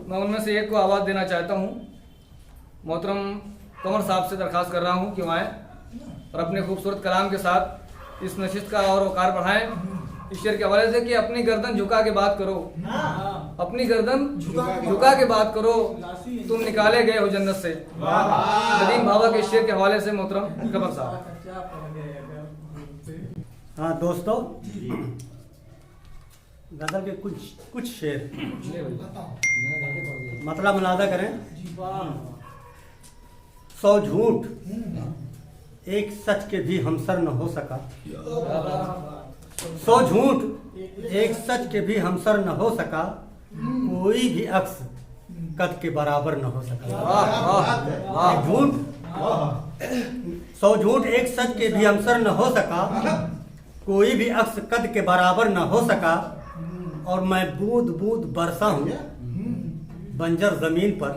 मैं उनमें से एक को आवाज़ देना चाहता हूँ। मोहतरम कमर साहब से दरख्वास्त कर रहा हूँ कि वो आएँ और अपने खूबसूरत कलाम के साथ इस नशिस्त का और वकार बढ़ाएं इस शेर के हवाले से कि अपनी गर्दन झुका के बात करो, अपनी गर्दन झुका के बात करो, तुम निकाले गए हो जन्नत से। नदीम बाबा के शेर के हवाले से मोहतरम कमर साहब। हाँ दोस्तों, गजल के कुछ शेर मतलब मुलाजा करें। 100 झूठ एक सच के भी हमसर न हो सका, 100 झूठ एक सच के भी हमसर न हो सका, कोई भी अक्स कद के बराबर न हो सका। झूठ 100 झूठ एक सच के भी हमसर न हो सका, कोई भी अक्स कद के बराबर न हो सका। और मैं बूंद बूंद बरसा हूँ बंजर जमीन पर,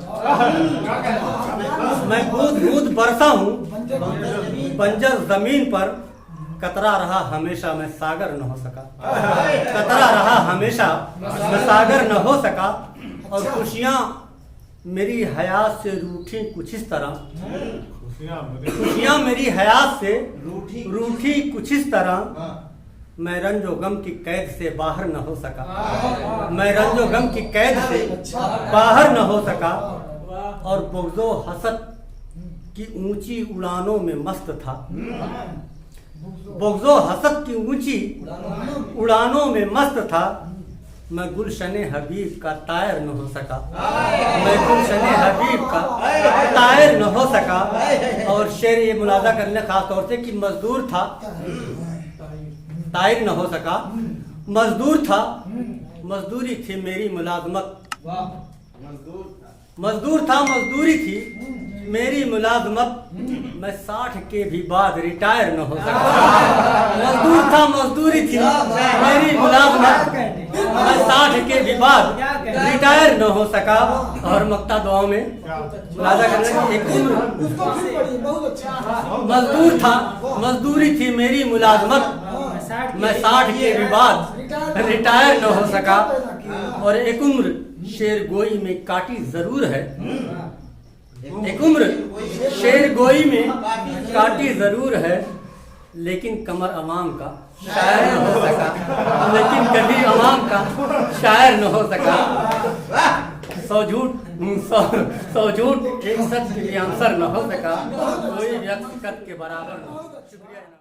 मैं बूंद बूंद बरसा हूँ बंजर जमीन पर, कतरा रहा हमेशा मैं सागर न हो सका, कतरा रहा हमेशा मैं सागर न हो सका। और खुशियाँ मेरी हयात से रूठी कुछ इस तरह, खुशियाँ मेरी हयात से रूठी कुछ इस तरह, मैं रंजो गम की कैद से बाहर न हो सका, मैं रंजो गम की कैद से बाहर न हो सका। और बुग़्ज़ो हसद की ऊंची उड़ानों में मस्त था, बुग़्ज़ो हसद की ऊंची उड़ानों में मस्त था। मैं गुलशने हबीब का तायर न हो सका, मैं गुलशने हबीब का तायर न हो सका। और शेर ये मुलाजा करने खास तौर से कि मजदूर था, तायर न हो सका, मजदूर था, मजदूरी थी मेरी मुलाजमत, मजदूर था मजदूरी थी मेरी मुलाजमत, मैं 60 के भी बाद रिटायर न हो सका। मजदूर था मजदूरी थी मेरी मुलाजमत, मैं 60 के भी बाद रिटायर न हो सका। और मक्ता दुआओं में मुलाजा करने एक मजदूर था मजदूरी थी मेरी मुलाजमत, मैं 60 के भी बाद रिटायर न हो सका। और एक उम्र शेर गोई में काटी जरूर है, एक उम्र शेर गोई में काटी जरूर है, लेकिन कमर अवाम का शायर न हो सका, लेकिन कभी अवाम का शायर न हो सका। 100 झूठ एक सच के भी आंसर न हो सका, कोई व्यक्ति कद के बराबर न हो। शुक्रिया।